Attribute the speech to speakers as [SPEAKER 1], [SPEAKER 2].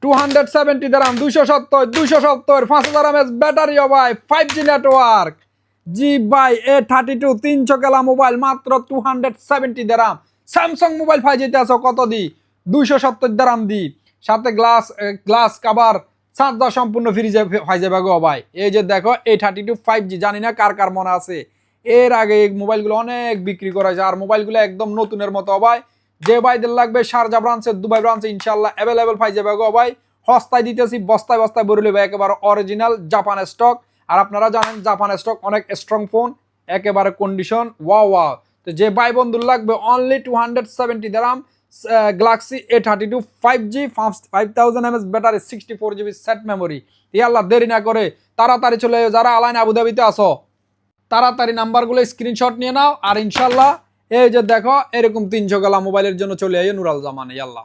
[SPEAKER 1] 270 দারাম 270 5000 mAh battery ও ভাই 5G network. জি ভাই A32 300 কেলা মোবাইল মাত্র 270 দারাম। স্যামসাং মোবাইল পাই যেতে আছো কত দি 270 দারাম দি, সাথে গ্লাস কভার চার্জার সম্পূর্ণ ফ্রি পাই যাবে গো ভাই। এই যে দেখো A32 5G, জানি না কার কার মনে আছে, এর আগে এই মোবাইলগুলো অনেক বিক্রি করা যায়, আর মোবাইলগুলো একদম নতুনের মতো ভাই। যে ভাইদের লাগবে শারজা ব্রাঞ্চে, দুবাই ব্রাঞ্চে ইনশাআল্লাহ অ্যাভেলেবেল পাই যাবে গো ভাই। সস্তায় দিতেছি, বস্তায় বস্তায় ভরে নেবে, একেবারে অরিজিনাল জাপান স্টক। আর আপনারা জানেন জাপান স্টক অনেক স্ট্রং ফোন, একেবারে কন্ডিশন ওয়াও ওয়াও। তো যে ভাই বন্ধুর লাগবে অনলি 270 দারাম Galaxy A32 5G 5000 mAh battery 64GB set memory. ইয়াল্লাহ দেরি না করে তাড়াতাড়ি চলে যারা আলাইন আবুধাবিতে আসো, তাড়াতাড়ি নাম্বারগুলো স্ক্রিনশট নিয়ে নাও। আর ইনশাল্লাহ এই যে দেখো এরকম 300 গেলা মোবাইলের জন্য চলে আইও নুরাল জামানে। ইয়াল্লাহ।